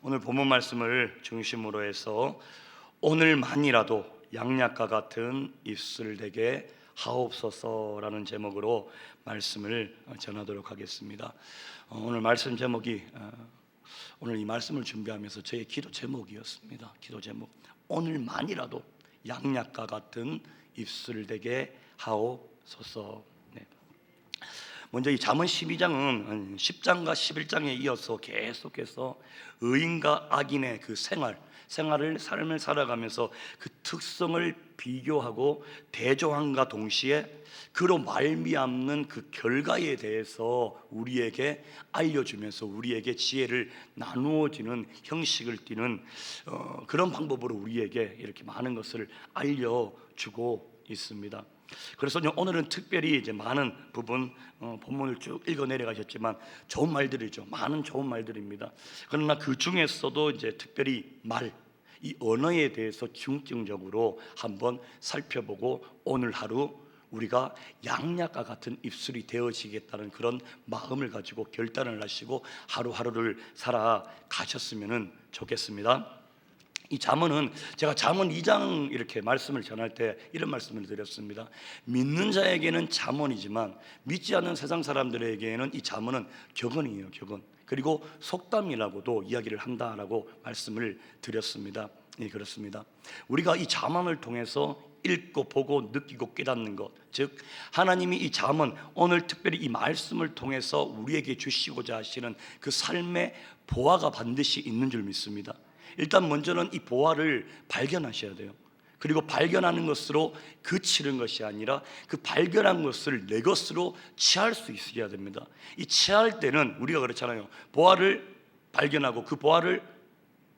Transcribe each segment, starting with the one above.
오늘 본문 말씀을 중심으로 해서 오늘만이라도 양약과 같은 입술 되게 하옵소서라는 제목으로 말씀을 전하도록 하겠습니다. 오늘 말씀 제목이 오늘 이 말씀을 준비하면서 저의 기도 제목이었습니다. 기도 제목, 오늘만이라도 양약과 같은 입술 되게 하옵소서. 먼저 이 잠언 12장은 10장과 11장에 이어서 계속해서 의인과 악인의 그 삶을 살아가면서 그 특성을 비교하고 대조함과 동시에 그로 말미암는 그 결과에 대해서 우리에게 알려주면서 우리에게 지혜를 나누어지는 형식을 띠는 그런 방법으로 우리에게 이렇게 많은 것을 알려주고 있습니다. 그래서 오늘은 특별히 이제 많은 부분 본문을 쭉 읽어 내려가셨지만 좋은 말들이죠. 많은 좋은 말들입니다. 그러나 그 중에서도 이제 특별히 이 언어에 대해서 중점적으로 한번 살펴보고 오늘 하루 우리가 양약과 같은 입술이 되어지겠다는 그런 마음을 가지고 결단을 하시고 하루하루를 살아가셨으면 좋겠습니다. 이 잠언은 제가 잠언 2장 이렇게 말씀을 전할 때 이런 말씀을 드렸습니다. 믿는 자에게는 잠언이지만 믿지 않는 세상 사람들에게는 이 잠언은 격언이에요. 격언. 그리고 속담이라고도 이야기를 한다라고 말씀을 드렸습니다. 예, 그렇습니다. 우리가 이 잠언을 통해서 읽고 보고 느끼고 깨닫는 것, 즉 하나님이 이 잠언, 오늘 특별히 이 말씀을 통해서 우리에게 주시고자 하시는 그 삶의 보화가 반드시 있는 줄 믿습니다. 일단 먼저는 이 보화를 발견하셔야 돼요. 그리고 발견하는 것으로 그치는 것이 아니라 그 발견한 것을 내 것으로 취할 수 있어야 됩니다. 이 취할 때는 우리가 그렇잖아요. 보화를 발견하고 그 보화를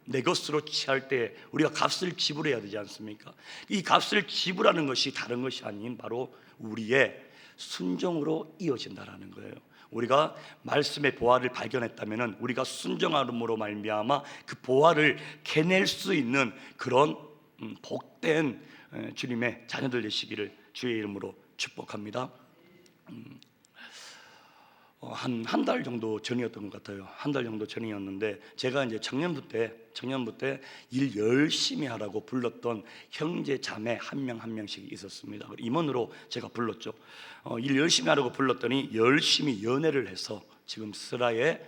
내 것으로 취할 때 우리가 값을 지불해야 되지 않습니까? 이 값을 지불하는 것이 다른 것이 아닌 바로 우리의 순종으로 이어진다라는 거예요. 우리가 말씀의 보화를 발견했다면 우리가 순종함으로 말미암아 그 보화를 캐낼 수 있는 그런 복된 주님의 자녀들 되시기를 주의 이름으로 축복합니다. 한 달 정도 전이었던 것 같아요. 한 달 정도 전이었는데 제가 이제 청년부 때 일 열심히 하라고 불렀던 형제 자매 한 명씩 있었습니다. 임원으로 제가 불렀죠. 일 열심히 하라고 불렀더니 열심히 연애를 해서 지금 슬하에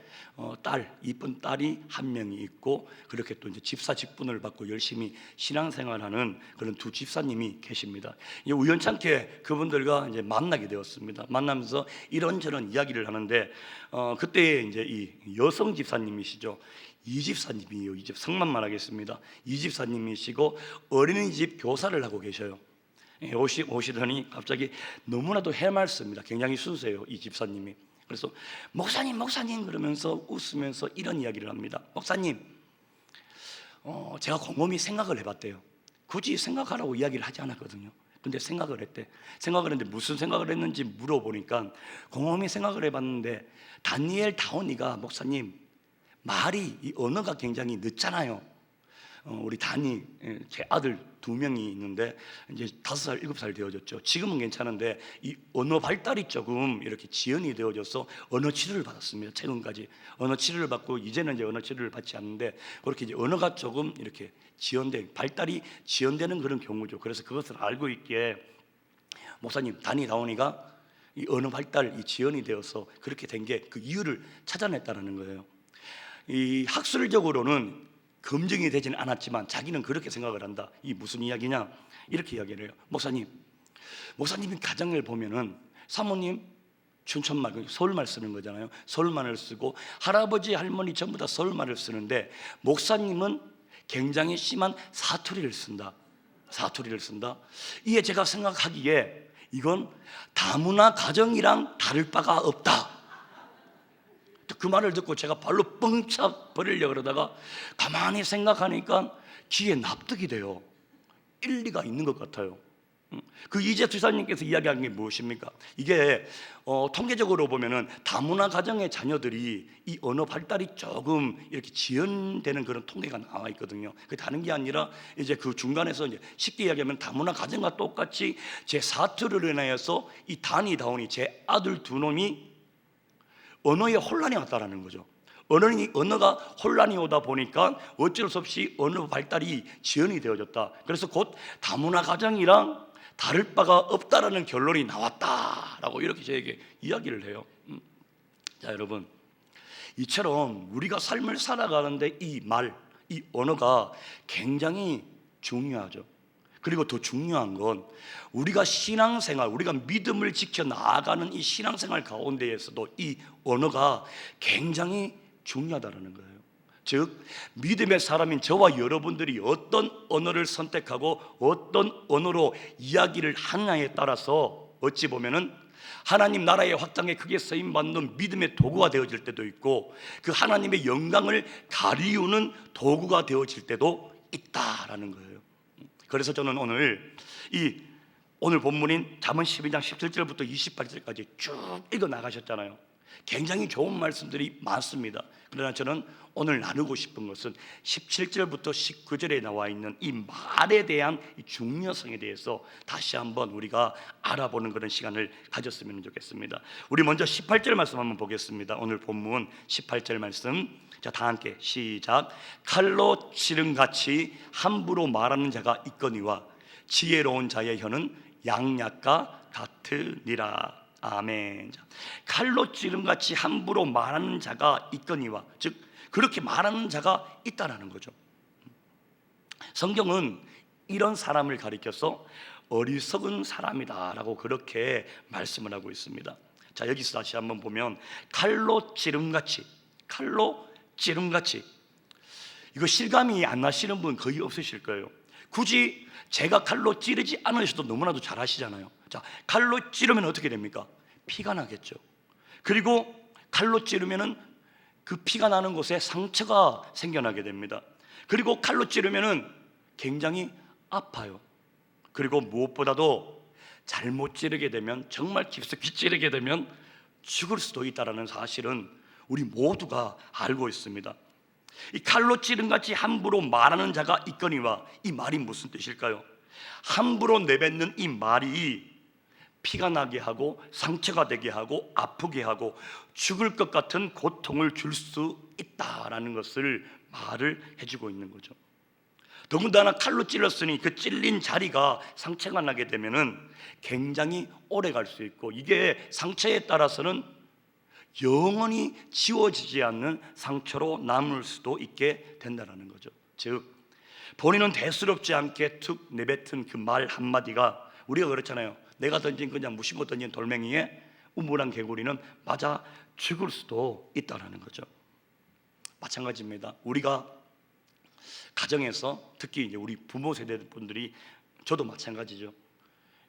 이쁜 딸이 한 명이 있고 그렇게 또 이제 집사 직분을 받고 열심히 신앙생활하는 그런 두 집사님이 계십니다. 우연찮게 그분들과 이제 만나게 되었습니다. 만나면서 이런저런 이야기를 하는데 그때 이제 이 여성 집사님이시죠. 이 집사님이에요. 이 집 성만 말하겠습니다. 이 집사님이시고 어린이집 교사를 하고 계셔요. 오시더니 갑자기 너무나도 해맑습니다. 굉장히 순수해요, 이 집사님이. 그래서 목사님 그러면서 웃으면서 이런 이야기를 합니다. 목사님, 제가 곰곰이 생각을 해봤대요. 굳이 생각하라고 이야기를 하지 않았거든요. 근데 생각을 했는데 무슨 생각을 했는지 물어보니까 곰곰이 생각을 해봤는데 다니엘 다온이가 목사님 말이 이 언어가 굉장히 늦잖아요. 우리 다니 제 아들 2명이 있는데 이제 5살, 7살 되어졌죠. 지금은 괜찮은데 이 언어 발달이 조금 이렇게 지연이 되어져서 언어 치료를 받았습니다. 최근까지 언어 치료를 받고 이제는 이제 언어 치료를 받지 않는데 그렇게 이제 언어가 조금 이렇게 발달이 지연되는 그런 경우죠. 그래서 그것을 알고 있기에 목사님 다니 다온이가 이 언어 발달 이 지연이 되어서 그렇게 된 게 그 이유를 찾아냈다는 거예요. 이 학술적으로는 검증이 되지는 않았지만 자기는 그렇게 생각을 한다. 이 무슨 이야기냐? 이렇게 이야기를 해요. 목사님이 가정을 보면은 사모님 춘천말, 서울말 쓰는 거잖아요. 서울말을 쓰고 할아버지 할머니 전부 다 서울말을 쓰는데 목사님은 굉장히 심한 사투리를 쓴다. 이게 제가 생각하기에 이건 다문화 가정이랑 다를 바가 없다. 그 말을 듣고 제가 발로 뻥차 버리려고 그러다가 가만히 생각하니까 귀에 납득이 돼요. 일리가 있는 것 같아요. 그 이재 투사님께서 이야기한 게 무엇입니까? 이게 통계적으로 보면은 다문화 가정의 자녀들이 이 언어 발달이 조금 이렇게 지연되는 그런 통계가 나와 있거든요. 그 다른 게 아니라 이제 그 중간에서 이제 쉽게 이야기하면 다문화 가정과 똑같이 제 사투를 인하여서 이 다니 다온이 제 아들 2놈이 언어에 혼란이 왔다라는 거죠. 언어가 혼란이 오다 보니까 어쩔 수 없이 언어 발달이 지연이 되어졌다. 그래서 곧 다문화 가정이랑 다를 바가 없다라는 결론이 나왔다라고 이렇게 저에게 이야기를 해요. 자, 여러분, 이처럼 우리가 삶을 살아가는데 이 언어가 굉장히 중요하죠. 그리고 더 중요한 건 우리가 신앙생활, 우리가 믿음을 지켜 나아가는 이 신앙생활 가운데에서도 이 언어가 굉장히 중요하다는 거예요. 즉, 믿음의 사람인 저와 여러분들이 어떤 언어를 선택하고 어떤 언어로 이야기를 하느냐에 따라서 어찌 보면은 하나님 나라의 확장에 크게 쓰임받는 믿음의 도구가 되어질 때도 있고, 그 하나님의 영광을 가리우는 도구가 되어질 때도 있다라는 거예요. 그래서 저는 오늘 본문인 잠언 12장 17절부터 28절까지 쭉 읽어 나가셨잖아요. 굉장히 좋은 말씀들이 많습니다. 그러나 저는 오늘 나누고 싶은 것은 17절부터 19절에 나와 있는 이 말에 대한 이 중요성에 대해서 다시 한번 우리가 알아보는 그런 시간을 가졌으면 좋겠습니다. 우리 먼저 18절 말씀 한번 보겠습니다. 오늘 본문 18절 말씀, 자, 다 함께 시작. 칼로 찌름같이 함부로 말하는 자가 있거니와 지혜로운 자의 혀는 양약과 같으니라. 아멘. 칼로 찌름같이 함부로 말하는 자가 있거니와, 즉 그렇게 말하는 자가 있다라는 거죠. 성경은 이런 사람을 가리켜서 어리석은 사람이다라고 그렇게 말씀을 하고 있습니다. 자, 여기서 다시 한번 보면 칼로 찌름같이, 이거 실감이 안 나시는 분 거의 없으실 거예요. 굳이 제가 칼로 찌르지 않으셔도 너무나도 잘 아시잖아요. 자, 칼로 찌르면 어떻게 됩니까? 피가 나겠죠. 그리고 칼로 찌르면은 그 피가 나는 곳에 상처가 생겨나게 됩니다. 그리고 칼로 찌르면은 굉장히 아파요. 그리고 무엇보다도 잘못 찌르게 되면, 정말 깊숙이 찌르게 되면 죽을 수도 있다는 사실은 우리 모두가 알고 있습니다. 이 칼로 찌름같이 함부로 말하는 자가 있거니와, 이 말이 무슨 뜻일까요? 함부로 내뱉는 이 말이 피가 나게 하고 상처가 되게 하고 아프게 하고 죽을 것 같은 고통을 줄 수 있다라는 것을 말을 해주고 있는 거죠. 더군다나 칼로 찔렀으니 그 찔린 자리가 상처가 나게 되면은 굉장히 오래 갈 수 있고, 이게 상처에 따라서는 영원히 지워지지 않는 상처로 남을 수도 있게 된다는 거죠. 즉, 본인은 대수롭지 않게 툭 내뱉은 그 말 한마디가, 우리가 그렇잖아요. 내가 던진 그냥 무심코 던진 돌멩이에 우물한 개구리는 맞아 죽을 수도 있다는 거죠. 마찬가지입니다. 우리가 가정에서, 특히 이제 우리 부모 세대 분들이, 저도 마찬가지죠.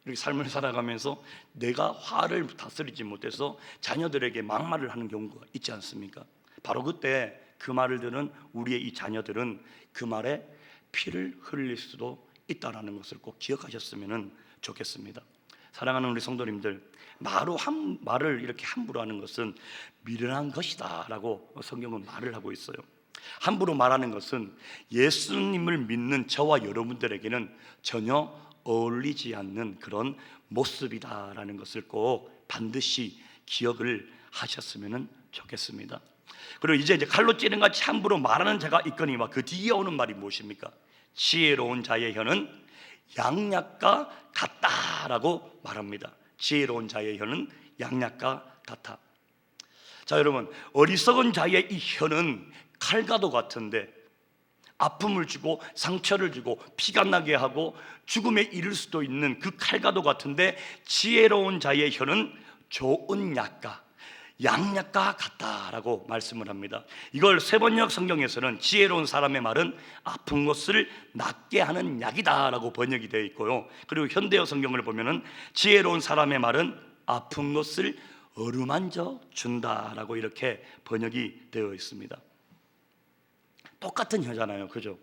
이렇게 삶을 살아가면서 내가 화를 다스리지 못해서 자녀들에게 막말을 하는 경우가 있지 않습니까? 바로 그때 그 말을 들은 우리의 이 자녀들은 그 말에 피를 흘릴 수도 있다는 것을 꼭 기억하셨으면 좋겠습니다. 사랑하는 우리 성도님들, 말을 이렇게 함부로 하는 것은 미련한 것이다 라고 성경은 말을 하고 있어요. 함부로 말하는 것은 예수님을 믿는 저와 여러분들에게는 전혀 어울리지 않는 그런 모습이다라는 것을 꼭 반드시 기억을 하셨으면 좋겠습니다. 그리고 이제 칼로 찌른 같이 함부로 말하는 자가 있거니와, 그 뒤에 오는 말이 무엇입니까? 지혜로운 자의 혀는 양약과 같다라고 말합니다. 지혜로운 자의 혀는 양약과 같아. 자, 여러분, 어리석은 자의 이 혀는 칼과도 같은데 아픔을 주고 상처를 주고 피가 나게 하고 죽음에 이를 수도 있는 그 칼과도 같은데, 지혜로운 자의 혀는 좋은 약과 양약과 같다라고 말씀을 합니다. 이걸 세번역 성경에서는 지혜로운 사람의 말은 아픈 것을 낫게 하는 약이다라고 번역이 되어 있고요. 그리고 현대어 성경을 보면은 지혜로운 사람의 말은 아픈 것을 어루만져 준다라고 이렇게 번역이 되어 있습니다. 똑같은 혀잖아요, 그죠?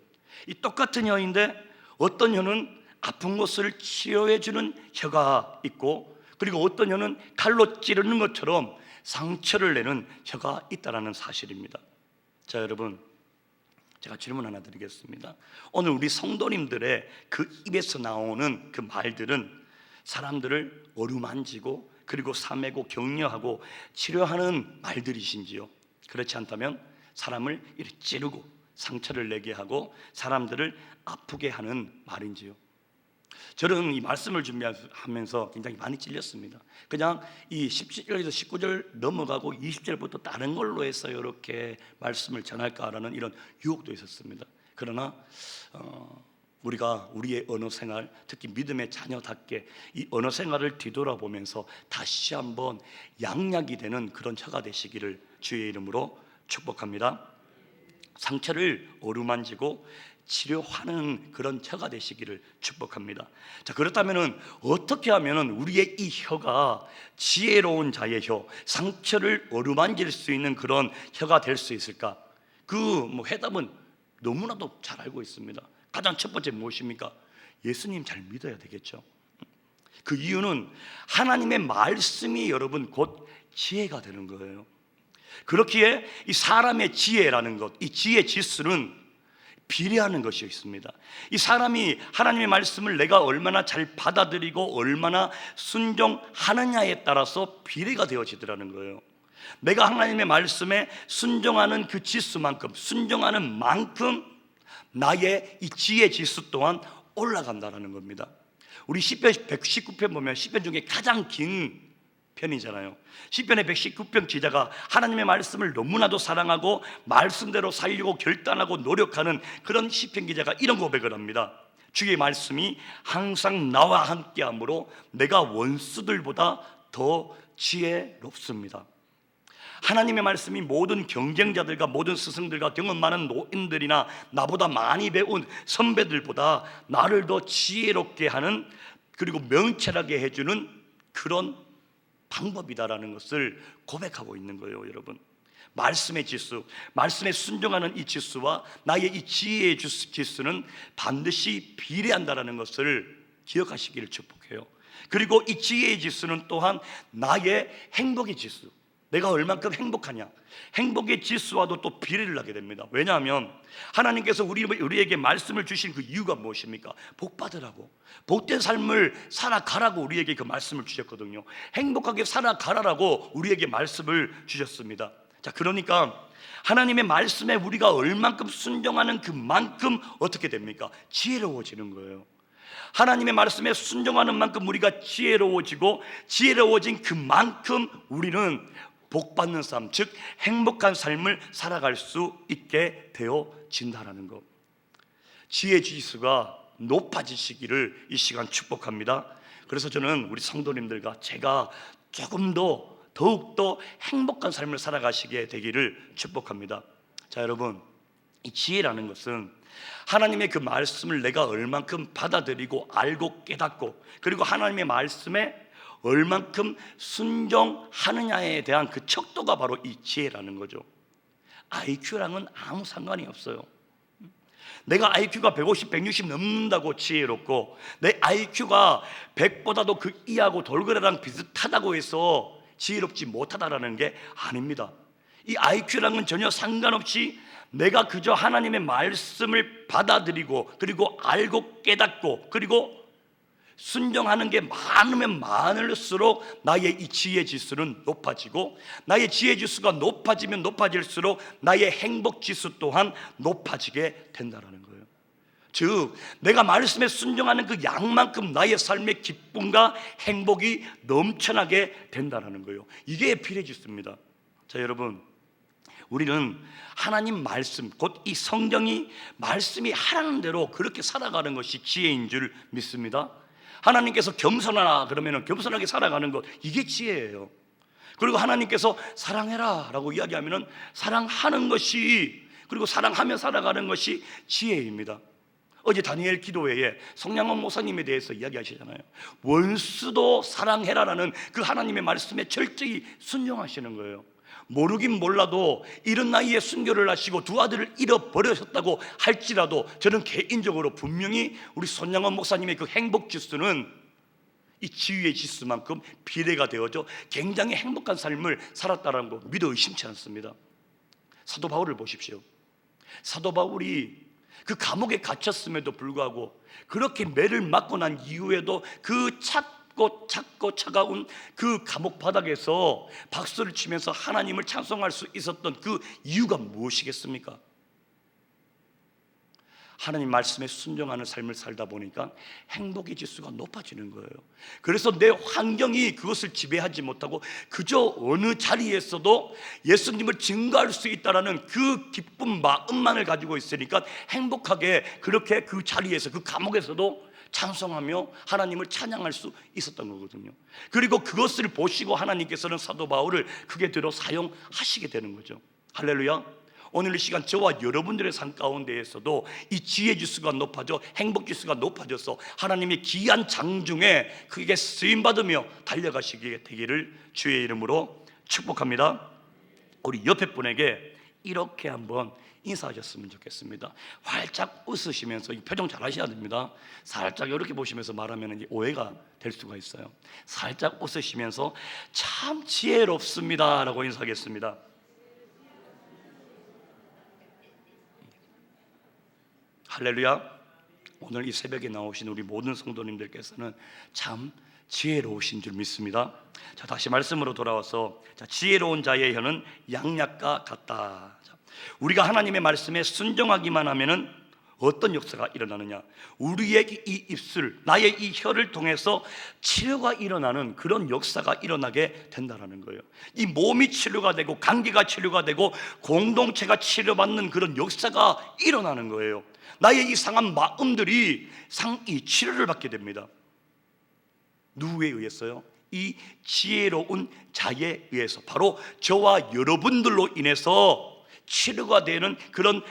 이 똑같은 혀인데 어떤 혀는 아픈 것을 치료해 주는 혀가 있고, 그리고 어떤 혀는 칼로 찌르는 것처럼 상처를 내는 혀가 있다는 사실입니다. 자, 여러분, 제가 질문 하나 드리겠습니다. 오늘 우리 성도님들의 그 입에서 나오는 그 말들은 사람들을 어루만지고 그리고 사매고 격려하고 치료하는 말들이신지요? 그렇지 않다면 사람을 이렇게 찌르고 상처를 내게 하고 사람들을 아프게 하는 말인지요? 저는 이 말씀을 준비하면서 굉장히 많이 찔렸습니다. 그냥 이 17절에서 19절 넘어가고 20절부터 다른 걸로 해서 이렇게 말씀을 전할까라는 이런 유혹도 있었습니다. 그러나 우리가 우리의 언어 생활, 특히 믿음의 자녀답게 이 언어 생활을 뒤돌아보면서 다시 한번 양약이 되는 그런 혀가 되시기를 주의 이름으로 축복합니다. 상처를 어루만지고 치료하는 그런 혀가 되시기를 축복합니다. 자, 그렇다면 어떻게 하면 우리의 이 혀가 지혜로운 자의 혀, 상처를 어루만질 수 있는 그런 혀가 될 수 있을까? 해답은 너무나도 잘 알고 있습니다. 가장 첫 번째 무엇입니까? 예수님 잘 믿어야 되겠죠. 그 이유는 하나님의 말씀이 여러분 곧 지혜가 되는 거예요. 그렇기에 이 사람의 지혜라는 것, 이 지혜 지수는 비례하는 것이 있습니다. 이 사람이 하나님의 말씀을 내가 얼마나 잘 받아들이고 얼마나 순종하느냐에 따라서 비례가 되어지더라는 거예요. 내가 하나님의 말씀에 순종하는 그 지수만큼, 순종하는 만큼 나의 이 지혜 지수 또한 올라간다는 겁니다. 우리 시편 119편 보면 시편 중에 가장 긴 편이잖아요. 시편의 119편 기자가 하나님의 말씀을 너무나도 사랑하고 말씀대로 살려고 결단하고 노력하는 그런 시편 기자가 이런 고백을 합니다. 주의 말씀이 항상 나와 함께함으로 내가 원수들보다 더 지혜롭습니다. 하나님의 말씀이 모든 경쟁자들과 모든 스승들과 경험 많은 노인들이나 나보다 많이 배운 선배들보다 나를 더 지혜롭게 하는, 그리고 명철하게 해주는 그런 방법이다라는 것을 고백하고 있는 거예요. 여러분, 말씀의 지수, 말씀에 순종하는 이 지수와 나의 이 지혜의 지수는 반드시 비례한다라는 것을 기억하시기를 축복해요. 그리고 이 지혜의 지수는 또한 나의 행복의 지수, 내가 얼만큼 행복하냐, 행복의 지수와도 또 비례를 하게 됩니다. 왜냐하면 하나님께서 우리에게 말씀을 주신 그 이유가 무엇입니까? 복 받으라고, 복된 삶을 살아가라고 우리에게 그 말씀을 주셨거든요. 행복하게 살아가라고 우리에게 말씀을 주셨습니다. 자, 그러니까 하나님의 말씀에 우리가 얼만큼 순종하는 그만큼 어떻게 됩니까? 지혜로워지는 거예요. 하나님의 말씀에 순종하는 만큼 우리가 지혜로워지고, 지혜로워진 그만큼 우리는 복받는 삶, 즉 행복한 삶을 살아갈 수 있게 되어진다는 것. 지혜 지수가 높아지시기를 이 시간 축복합니다. 그래서 저는 우리 성도님들과 제가 조금 더 더욱더 행복한 삶을 살아가시게 되기를 축복합니다. 자, 여러분, 이 지혜라는 것은 하나님의 그 말씀을 내가 얼만큼 받아들이고 알고 깨닫고, 그리고 하나님의 말씀에 얼만큼 순종하느냐에 대한 그 척도가 바로 이 지혜라는 거죠. IQ랑은 아무 상관이 없어요. 내가 IQ가 150, 160 넘는다고 지혜롭고, 내 IQ가 100보다도 그 이하고 돌고래랑 비슷하다고 해서 지혜롭지 못하다라는 게 아닙니다. 이 IQ랑은 전혀 상관없이 내가 그저 하나님의 말씀을 받아들이고, 그리고 알고 깨닫고, 그리고 순종하는 게 많으면 많을수록 나의 이 지혜 지수는 높아지고, 나의 지혜 지수가 높아지면 높아질수록 나의 행복 지수 또한 높아지게 된다는 거예요. 즉, 내가 말씀에 순종하는 그 양만큼 나의 삶의 기쁨과 행복이 넘쳐나게 된다는 거예요. 이게 비례 지수입니다. 자, 여러분, 우리는 하나님 말씀, 곧 이 성경이 말씀이 하라는 대로 그렇게 살아가는 것이 지혜인 줄 믿습니다. 하나님께서 겸손하라 그러면 겸손하게 살아가는 것, 이게 지혜예요. 그리고 하나님께서 사랑해라 라고 이야기하면 사랑하는 것이, 그리고 사랑하며 살아가는 것이 지혜입니다. 어제 다니엘 기도회에 성량원 목사님에 대해서 이야기하시잖아요. 원수도 사랑해라라는 그 하나님의 말씀에 철저히 순종하시는 거예요. 모르긴 몰라도 이런 나이에 순교를 하시고 두 아들을 잃어버리셨다고 할지라도 저는 개인적으로 분명히 우리 손양원 목사님의 그 행복 지수는 이 지위의 지수만큼 비례가 되어져 굉장히 행복한 삶을 살았다는 거 믿어 의심치 않습니다. 사도 바울을 보십시오. 사도 바울이 그 감옥에 갇혔음에도 불구하고, 그렇게 매를 맞고 난 이후에도 그 찾고 춥고 찼고 차가운 그 감옥 바닥에서 박수를 치면서 하나님을 찬송할 수 있었던 그 이유가 무엇이겠습니까? 하나님 말씀에 순종하는 삶을 살다 보니까 행복의 지수가 높아지는 거예요. 그래서 내 환경이 그것을 지배하지 못하고 그저 어느 자리에서도 예수님을 증거할 수 있다는 그 기쁜 마음만을 가지고 있으니까 행복하게 그렇게 그 자리에서 그 감옥에서도 찬송하며 하나님을 찬양할 수 있었던 거거든요. 그리고 그것을 보시고 하나님께서는 사도 바울을 크게 들어 사용하시게 되는 거죠. 할렐루야. 오늘 이 시간 저와 여러분들의 삶 가운데에서도 이 지혜 지수가 높아져 행복 지수가 높아져서 하나님의 귀한 장중에 그게 쓰임받으며 달려가시게 되기를 주의 이름으로 축복합니다. 우리 옆에 분에게 이렇게 한번 인사하셨으면 좋겠습니다. 활짝 웃으시면서 이 표정 잘 하셔야 됩니다. 살짝 이렇게 보시면서 말하면 오해가 될 수가 있어요. 살짝 웃으시면서 참 지혜롭습니다 라고 인사하겠습니다. 할렐루야. 오늘 이 새벽에 나오신 우리 모든 성도님들께서는 참 지혜로우신 줄 믿습니다. 자, 다시 말씀으로 돌아와서 지혜로운 자의 혀는 양약과 같다. 우리가 하나님의 말씀에 순종하기만 하면은 어떤 역사가 일어나느냐? 우리의 이 입술, 나의 이 혀를 통해서 치료가 일어나는 그런 역사가 일어나게 된다는 거예요. 이 몸이 치료가 되고 관계가 치료가 되고 공동체가 치료받는 그런 역사가 일어나는 거예요. 나의 이 상한 마음들이 이 치료를 받게 됩니다. 누구에 의해서요? 이 지혜로운 자에 의해서, 바로 저와 여러분들로 인해서 치료가 되는 그런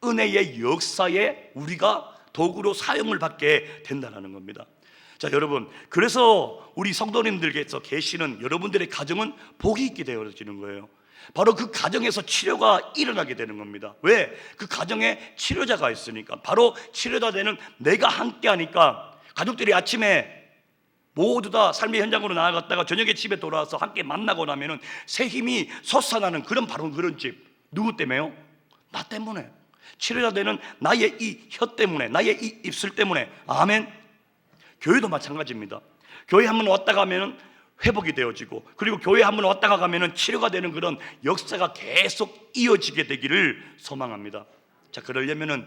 은혜의 역사에 우리가 도구로 사용을 받게 된다는 겁니다. 자, 여러분, 그래서 우리 성도님들께서 계시는 여러분들의 가정은 복이 있게 되어지는 거예요. 바로 그 가정에서 치료가 일어나게 되는 겁니다. 왜? 그 가정에 치료자가 있으니까. 바로 치료자 되는 내가 함께 하니까 가족들이 아침에 모두 다 삶의 현장으로 나아갔다가 저녁에 집에 돌아와서 함께 만나고 나면은 새 힘이 솟아나는 그런, 바로 그런 집. 누구 때문에요? 나 때문에. 치료자 되는 나의 이 혀 때문에, 나의 이 입술 때문에. 아멘. 교회도 마찬가지입니다. 교회 한번 왔다 가면은 회복이 되어지고, 그리고 교회 한번 왔다가 가면은 치료가 되는 그런 역사가 계속 이어지게 되기를 소망합니다. 자, 그러려면은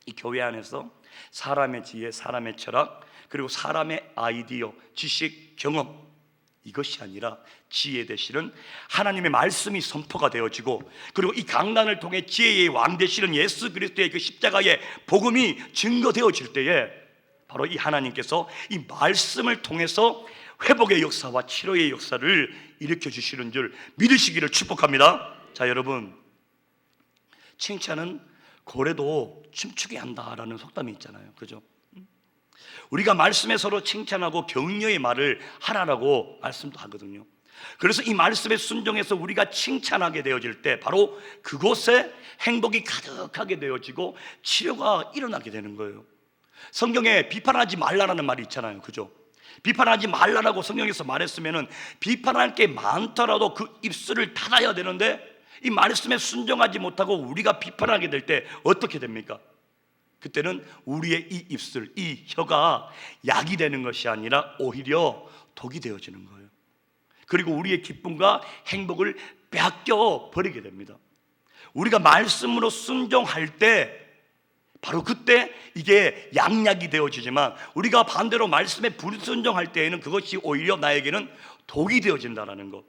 이 교회 안에서 사람의 지혜, 사람의 철학, 그리고 사람의 아이디어, 지식, 경험, 이것이 아니라 지혜 되시는 하나님의 말씀이 선포가 되어지고, 그리고 이 강단을 통해 지혜의 왕 되시는 예수 그리스도의 그 십자가의 복음이 증거되어질 때에 바로 이 하나님께서 이 말씀을 통해서 회복의 역사와 치료의 역사를 일으켜 주시는 줄 믿으시기를 축복합니다. 자, 여러분, 칭찬은 고래도 춤추게 한다라는 속담이 있잖아요. 그죠? 우리가 말씀에 서로 칭찬하고 격려의 말을 하라라고 말씀도 하거든요. 그래서 이 말씀에 순종해서 우리가 칭찬하게 되어질 때 바로 그곳에 행복이 가득하게 되어지고 치료가 일어나게 되는 거예요. 성경에 비판하지 말라라는 말이 있잖아요. 그죠? 비판하지 말라라고 성경에서 말했으면은 비판할 게 많더라도 그 입술을 닫아야 되는데, 이 말씀에 순종하지 못하고 우리가 비판하게 될 때 어떻게 됩니까? 그때는 우리의 이 입술, 이 혀가 약이 되는 것이 아니라 오히려 독이 되어지는 거예요. 그리고 우리의 기쁨과 행복을 빼앗겨 버리게 됩니다. 우리가 말씀으로 순종할 때 바로 그때 이게 양약이 되어지지만, 우리가 반대로 말씀에 불순종할 때에는 그것이 오히려 나에게는 독이 되어진다는 것.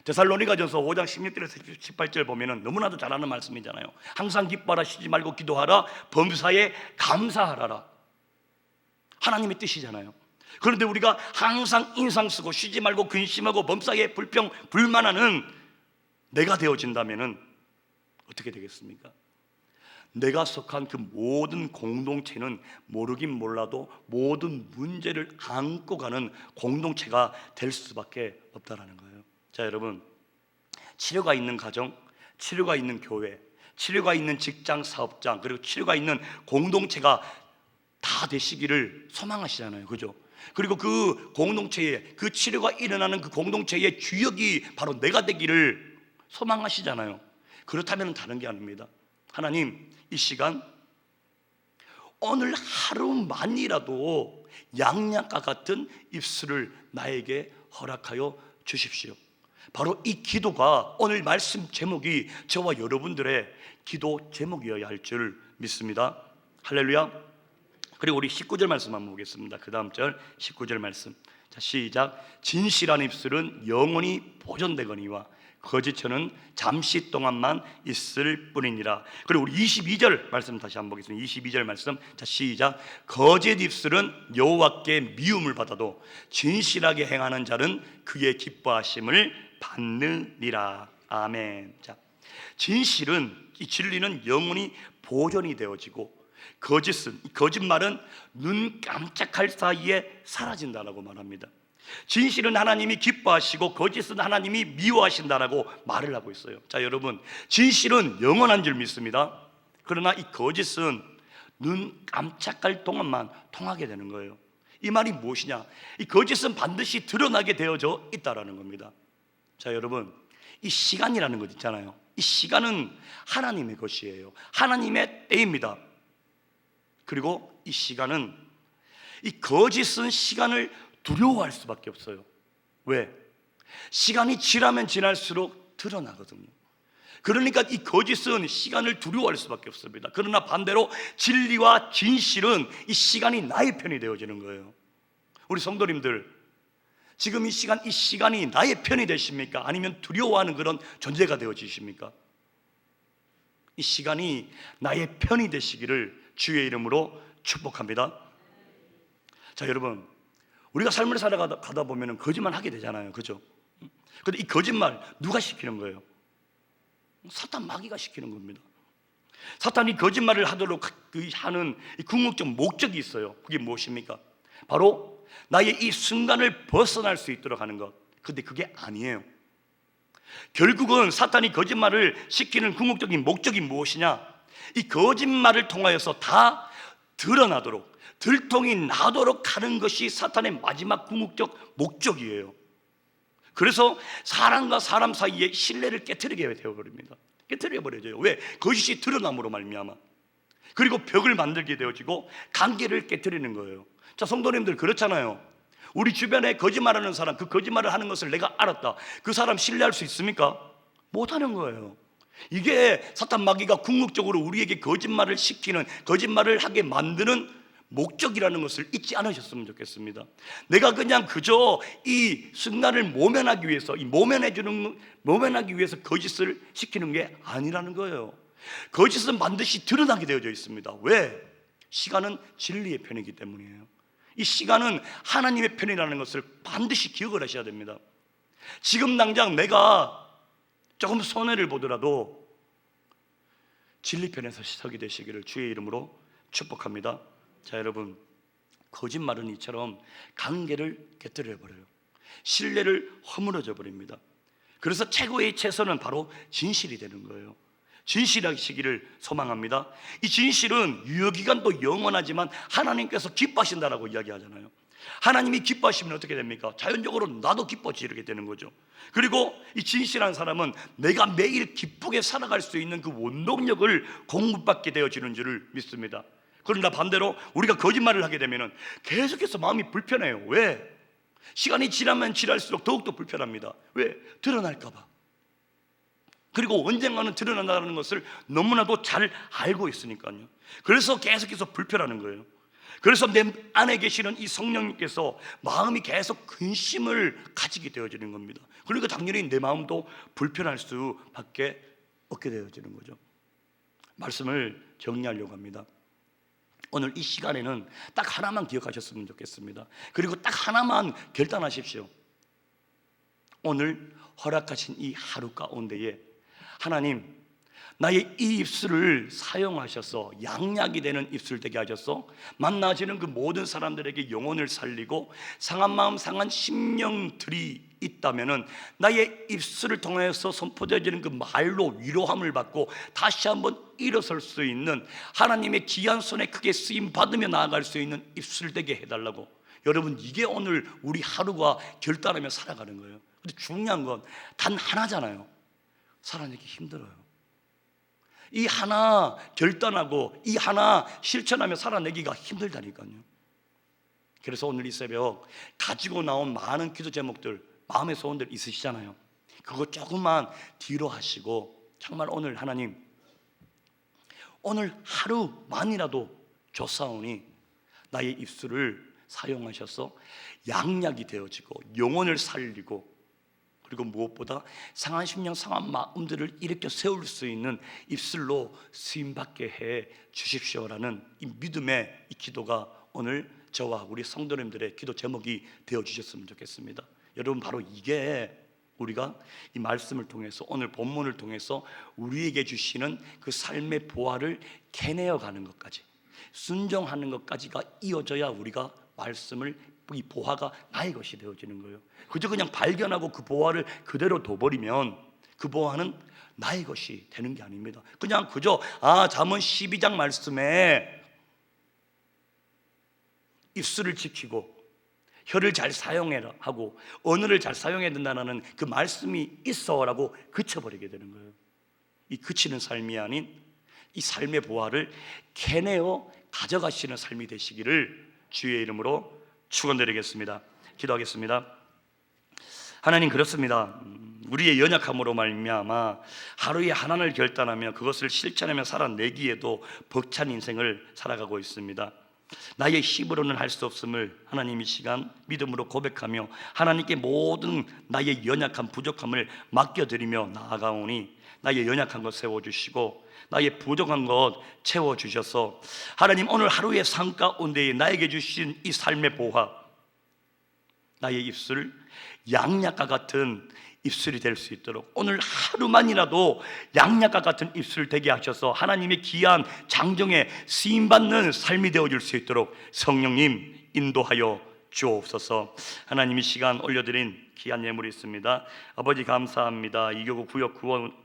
데살로니가전서 5장 16절에서 18절 보면은 너무나도 잘 아는 말씀이잖아요. 항상 기뻐하라, 쉬지 말고 기도하라, 범사에 감사하라. 하나님의 뜻이잖아요. 그런데 우리가 항상 인상 쓰고 쉬지 말고 근심하고 범사에 불평 불만하는 내가 되어진다면은 어떻게 되겠습니까? 내가 속한 그 모든 공동체는 모르긴 몰라도 모든 문제를 안고 가는 공동체가 될 수밖에 없다라는 거예요. 자, 여러분, 치료가 있는 가정, 치료가 있는 교회, 치료가 있는 직장, 사업장, 그리고 치료가 있는 공동체가 다 되시기를 소망하시잖아요. 그죠? 그리고 그 공동체에, 그 치료가 일어나는 그 공동체의 주역이 바로 내가 되기를 소망하시잖아요. 그렇다면 다른 게 아닙니다. 하나님, 이 시간 오늘 하루만이라도 양약과 같은 입술을 나에게 허락하여 주십시오. 바로 이 기도가 오늘 말씀 제목이 저와 여러분들의 기도 제목이어야 할 줄 믿습니다. 할렐루야. 그리고 우리 19절 말씀 한번 보겠습니다. 그 다음 절 19절 말씀. 자, 시작. 진실한 입술은 영원히 보존되거니와 거짓처는 잠시 동안만 있을 뿐이니라. 그리고 우리 22절 말씀 다시 한번 보겠습니다. 22절 말씀. 자, 시작. 거짓 입술은 여호와께 미움을 받아도 진실하게 행하는 자는 그의 기뻐하심을 받느니라. 아멘. 자, 진실은, 이 진리는 영원히 보존이 되어지고, 거짓말은 눈 깜짝할 사이에 사라진다라고 말합니다. 진실은 하나님이 기뻐하시고 거짓은 하나님이 미워하신다라고 말을 하고 있어요. 자, 여러분, 진실은 영원한 줄 믿습니다. 그러나 이 거짓은 눈 깜짝할 동안만 통하게 되는 거예요. 이 말이 무엇이냐? 이 거짓은 반드시 드러나게 되어져 있다라는 겁니다. 자, 여러분, 이 시간이라는 것 있잖아요. 이 시간은 하나님의 것이에요. 하나님의 때입니다. 그리고 이 시간은, 이 거짓은 시간을 두려워할 수밖에 없어요. 왜? 시간이 지나면 지날수록 드러나거든요. 그러니까 이 거짓은 시간을 두려워할 수밖에 없습니다. 그러나 반대로 진리와 진실은 이 시간이 나의 편이 되어지는 거예요. 우리 성도님들, 지금 이 시간이 나의 편이 되십니까? 아니면 두려워하는 그런 존재가 되어지십니까? 이 시간이 나의 편이 되시기를 주의 이름으로 축복합니다. 자, 여러분, 우리가 삶을 살아가다 보면 거짓말 하게 되잖아요. 그죠? 근데 이 거짓말 누가 시키는 거예요? 사탄 마귀가 시키는 겁니다. 사탄이 거짓말을 하도록 하는 궁극적 목적이 있어요. 그게 무엇입니까? 바로 나의 이 순간을 벗어날 수 있도록 하는 것. 근데 그게 아니에요. 결국은 사탄이 거짓말을 시키는 궁극적인 목적이 무엇이냐? 이 거짓말을 통하여서 다 드러나도록, 들통이 나도록 하는 것이 사탄의 마지막 궁극적 목적이에요. 그래서 사람과 사람 사이에 신뢰를 깨트리게 되어버립니다. 깨트려 버려져요. 왜? 거짓이 드러남으로 말미암아. 그리고 벽을 만들게 되어지고 관계를 깨트리는 거예요. 자, 성도님들, 그렇잖아요. 우리 주변에 거짓말하는 사람, 그 거짓말을 하는 것을 내가 알았다. 그 사람 신뢰할 수 있습니까? 못하는 거예요. 이게 사탄 마귀가 궁극적으로 우리에게 거짓말을 시키는, 거짓말을 하게 만드는 목적이라는 것을 잊지 않으셨으면 좋겠습니다. 내가 그냥 그저 이 순간을 모면하기 위해서, 모면하기 위해서 거짓을 시키는 게 아니라는 거예요. 거짓은 반드시 드러나게 되어져 있습니다. 왜? 시간은 진리의 편이기 때문이에요. 이 시간은 하나님의 편이라는 것을 반드시 기억을 하셔야 됩니다. 지금 당장 내가 조금 손해를 보더라도 진리 편에서 서게 되시기를 주의 이름으로 축복합니다. 자, 여러분, 거짓말은 이처럼 관계를 깨뜨려 버려요. 신뢰를 허물어져 버립니다. 그래서 최고의 최선은 바로 진실이 되는 거예요. 진실하시기를 소망합니다. 이 진실은 유효기간도 영원하지만 하나님께서 기뻐하신다라고 이야기하잖아요. 하나님이 기뻐하시면 어떻게 됩니까? 자연적으로 나도 기뻐지게 되는 거죠. 그리고 이 진실한 사람은 내가 매일 기쁘게 살아갈 수 있는 그 원동력을 공급받게 되어지는 줄을 믿습니다. 그러나 반대로 우리가 거짓말을 하게 되면 계속해서 마음이 불편해요. 왜? 시간이 지나면 지날수록 더욱더 불편합니다. 왜? 드러날까 봐. 그리고 언젠가는 드러난다는 것을 너무나도 잘 알고 있으니까요. 그래서 계속해서 불편하는 거예요. 그래서 내 안에 계시는 이 성령님께서 마음이 계속 근심을 가지게 되어지는 겁니다. 그러니까 당연히 내 마음도 불편할 수밖에 없게 되어지는 거죠. 말씀을 정리하려고 합니다. 오늘 이 시간에는 딱 하나만 기억하셨으면 좋겠습니다. 그리고 딱 하나만 결단하십시오. 오늘 허락하신 이 하루 가운데에 하나님, 나의 이 입술을 사용하셔서 양약이 되는 입술 되게 하셔서 만나지는 그 모든 사람들에게 영혼을 살리고 상한 마음 상한 심령들이 있다면은 나의 입술을 통해서 선포되어지는 그 말로 위로함을 받고 다시 한번 일어설 수 있는, 하나님의 귀한 손에 크게 쓰임 받으며 나아갈 수 있는 입술 되게 해달라고. 여러분, 이게 오늘 우리 하루가 결단하며 살아가는 거예요. 근데 중요한 건 단 하나잖아요. 살아내기 힘들어요. 이 하나 결단하고 이 하나 실천하며 살아내기가 힘들다니까요. 그래서 오늘 이 새벽 가지고 나온 많은 기도 제목들, 마음의 소원들 있으시잖아요. 그거 조금만 뒤로 하시고 정말 오늘 하나님, 오늘 하루만이라도 조사오니 나의 입술을 사용하셔서 양약이 되어지고 영혼을 살리고, 그리고 무엇보다 상한 심령 상한 마음들을 일으켜 세울 수 있는 입술로 쓰임받게 해 주십시오라는 이 믿음의 이 기도가 오늘 저와 우리 성도님들의 기도 제목이 되어 주셨으면 좋겠습니다. 여러분, 바로 이게 우리가 이 말씀을 통해서, 오늘 본문을 통해서 우리에게 주시는 그 삶의 보화를 캐내어 가는 것까지, 순종하는 것까지가 이어져야 우리가 말씀을, 이 보화가 나의 것이 되어지는 거예요. 그저 그냥 발견하고 그 보화를 그대로 둬버리면 그 보화는 나의 것이 되는 게 아닙니다. 그냥 그저 잠언 12장 말씀에 입술을 지키고 혀를 잘 사용해라 하고 언어를 잘 사용해야 된다는 그 말씀이 있어라고 그쳐버리게 되는 거예요. 이 그치는 삶이 아닌 이 삶의 보화를 캐내어 가져가시는 삶이 되시기를 주의 이름으로 축원드리겠습니다. 기도하겠습니다. 하나님, 그렇습니다. 우리의 연약함으로 말미암아 하루에 하나를 결단하며 그것을 실천하며 살아내기에도 벅찬 인생을 살아가고 있습니다. 나의 힘으로는 할 수 없음을 하나님 이 시간 믿음으로 고백하며 하나님께 모든 나의 연약함 부족함을 맡겨드리며 나아가오니 나의 연약한 것 세워주시고 나의 부족한 것 채워주셔서 하나님, 오늘 하루의 삶 가운데에 나에게 주신 이 삶의 보화, 나의 입술 양약과 같은 입술이 될 수 있도록 오늘 하루만이라도 양약과 같은 입술 되게 하셔서 하나님의 귀한 장정에 쓰임받는 삶이 되어줄 수 있도록 성령님 인도하여 주옵소서. 하나님, 이 시간 올려드린 귀한 예물이 있습니다. 아버지 감사합니다. 이교구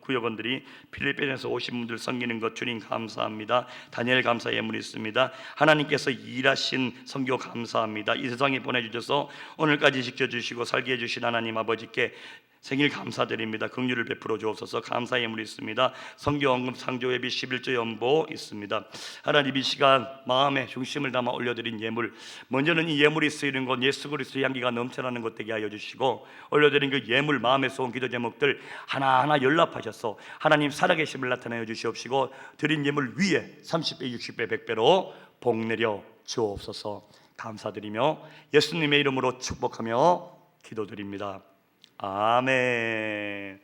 구역원들이 필리핀에서 오신 분들 섬기는 것 주님 감사합니다. 다니엘 감사 예물이 있습니다. 하나님께서 일하신 선교 감사합니다. 이 세상에 보내주셔서 오늘까지 지켜주시고 살게 해주신 하나님 아버지께 생일 감사드립니다. 긍휼을 베풀어 주옵소서. 감사 예물이 있습니다. 선교 헌금 상조 예비 11조 연보 있습니다. 하나님, 이 시간 마음의 중심을 담아 올려드린 예물, 먼저는 이 예물이 쓰이는 곳 예수 그리스도의 향기가 넘쳐나는 곳 되게 하여 주시고 올려드린 그 예물 마음의 소원 기도 제목들 하나하나 연락하셔서 하나님 살아계심을 나타내어 주시옵시고 드린 예물 위에 30배 60배 100배로 복 내려 주옵소서. 감사드리며 예수님의 이름으로 축복하며 기도드립니다. 아멘.